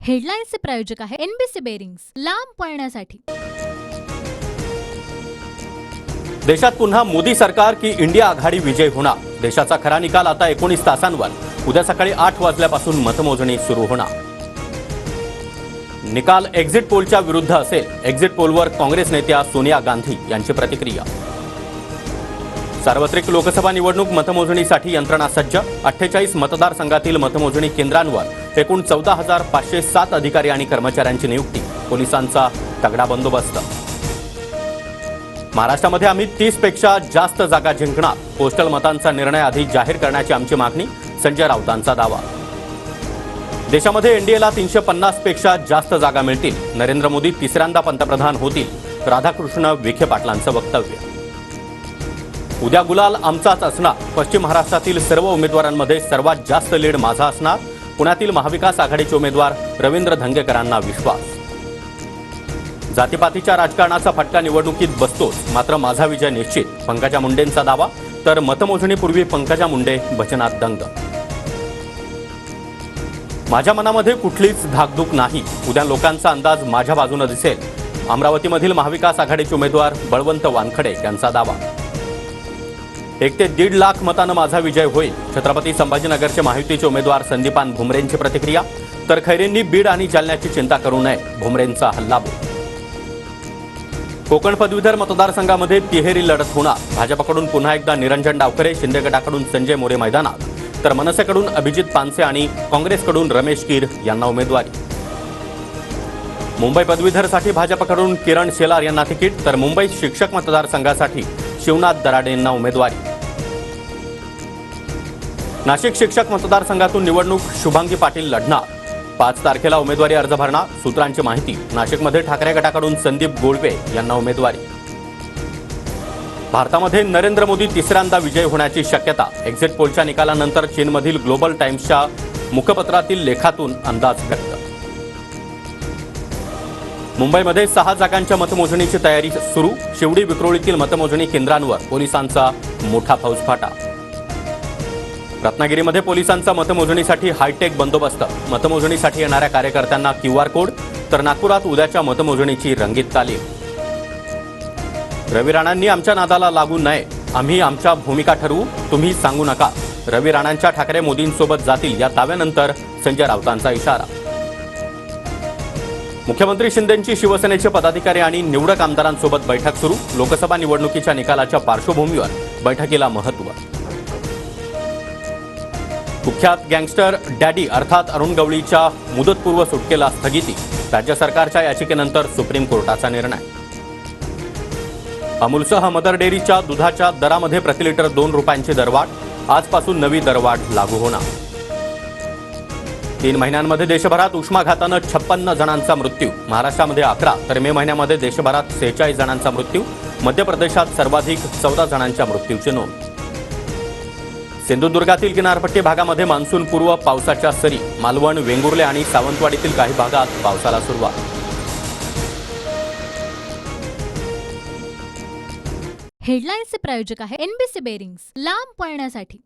हेडलाईन्सचे प्रायोजक आहे NBC bearings, लांब पळण्यासाठी। देशात पुन्हा मोदी सरकार की इंडिया आघाडी विजय होणार। देशाचा खरा निकाल आता 19 तासांवर उद्या सकाळी 8 वाजल्यापासून मतमोजणी सुरू होणार। निकाल एक्झिट पोलच्या विरुद्ध असेल। एक्झिट पोलवर काँग्रेस नेत्या सोनिया गांधी यांची प्रतिक्रिया। सार्वत्रिक लोकसभा निवडणूक मतमोजणीसाठी यंत्रणा सज्ज। 48 मतदारसंघातील मतमोजणी केंद्रांवर एकूण 14,507 अधिकारी आणि कर्मचाऱ्यांची नियुक्ती। पोलिसांचा तगडा बंदोबस्त। महाराष्ट्रामध्ये आम्ही 30 पेक्षा जास्त जागा जिंकणार। पोस्टल मतांचा निर्णय आधी जाहीर करण्याची आमची मागणी। संजय राऊतांचा दावा। देशामध्ये एनडीएला 350 पेक्षा जास्त जागा मिळतील। नरेंद्र मोदी तिसऱ्यांदा पंतप्रधान होतील। राधाकृष्ण विखे पाटलांचं वक्तव्य। उद्या गुलाल आमचाच असणार। पश्चिम महाराष्ट्रातील सर्व उमेदवारांमध्ये सर्वात जास्त लीड माझा असणार। पुण्यातील महाविकास आघाडीचे उमेदवार रवींद्र धंगेकरांना विश्वास। जातीपातीच्या राजकारणाचा फटका निवडणुकीत बसतोच, मात्र माझा विजय निश्चित। पंकजा मुंडेंचा दावा। तर मतमोजणीपूर्वी पंकजा मुंडे वचनात दंग। माझ्या मनामध्ये कुठलीच धाकधूक नाही। उद्या लोकांचा अंदाज माझ्या बाजूने दिसेल। अमरावतीमधील महाविकास आघाडीचे उमेदवार बळवंत वानखडे यांचा दावा। 1 ते 1.5 लाख मतांना माझा विजय होईल। छत्रपती संभाजीनगरचे महायुतीचे उमेदवार संदीपान भुमरेंची प्रतिक्रिया। तर खैरेंनी बीड आणि जालन्याची चिंता करू नये, भुमरेंचा हल्लाबोल। कोकण पदवीधर मतदारसंघामध्ये तिहेरी लढत होणार। भाजपकडून पुन्हा एकदा निरंजन डावखरे, शिंदे गटाकडून संजय मोरे मैदानात, तर मनसेकडून अभिजित पानसे आणि काँग्रेसकडून रमेश कीर यांना उमेदवारी। मुंबई पदवीधरसाठी भाजपकडून किरण शेलार यांना तिकीट, तर मुंबई शिक्षक मतदारसंघासाठी शिवनाथ दराडे यांना उमेदवारी। नाशिक शिक्षक मतदारसंघातून निवडणूक शुभांगी पाटील लढणार। 5 तारखेला उमेदवारी अर्ज भरणार। सूत्रांची माहिती। नाशिकमध्ये ठाकरे गटाकडून संदीप गोळवे यांना उमेदवारी। भारतामध्ये नरेंद्र मोदी तिसऱ्यांदा विजय होण्याची शक्यता। एक्झिट पोलच्या निकालानंतर चीनमधील ग्लोबल टाइम्सच्या मुखपत्रातील लेखातून अंदाज व्यक्त। मुंबईमध्ये 6 जागांच्या मतमोजणीची तयारी सुरू। शिवडी विक्रोळीतील मतमोजणी केंद्रांवर पोलिसांचा मोठा फौजफाटा। रत्नागिरीमध्ये पोलिसांचा मतमोजणीसाठी हायटेक बंदोबस्त। मतमोजणीसाठी येणाऱ्या कार्यकर्त्यांना QR कोड, तर नागपुरात उद्याच्या मतमोजणीची रंगीत तालीम। रवी राणांनी आमच्या नादाला लागू नये, आम्ही आमच्या भूमिका ठरवू, तुम्ही सांगू नका। रवी राणांच्या ठाकरे मोदींसोबत जातील या दाव्यानंतर संजय राऊतांचा इशारा। मुख्यमंत्री शिंदेंची शिवसेनेचे पदाधिकारी आणि निवडक आमदारांसोबत बैठक सुरू। लोकसभा निवडणुकीच्या निकालाच्या पार्श्वभूमीवर बैठकीला महत्त्व। कुख्यात गँगस्टर डॅडी अर्थात अरुण गवळीच्या मुदतपूर्व सुटकेला स्थगिती। राज्य सरकारच्या याचिकेनंतर सुप्रीम कोर्टाचा निर्णय। अमूलसह मदर डेअरीच्या दुधाच्या दरामध्ये प्रतिलिटर 2 रुपयांची दरवाढ। आजपासून नवी दरवाढ लागू होणार। 3 महिन्यांमध्ये देशभरात उष्माघातानं 56 जणांचा मृत्यू। महाराष्ट्रामध्ये 11, तर मे महिन्यामध्ये देशभरात 46 जणांचा मृत्यू। मध्य प्रदेशात सर्वाधिक 14 जणांच्या मृत्यूची नोंद। सिंधुदुर्गातील किनारपट्टी भागामध्ये मान्सूनपूर्व पावसाच्या सरी। मालवण, वेंगुर्ले आणि सावंतवाडीतील काही भागात पावसाला सुरुवात। हेडलाईन्सचे प्रायोजक आहे एनबीसी बेरिंग्स, लांब पळण्यासाठी।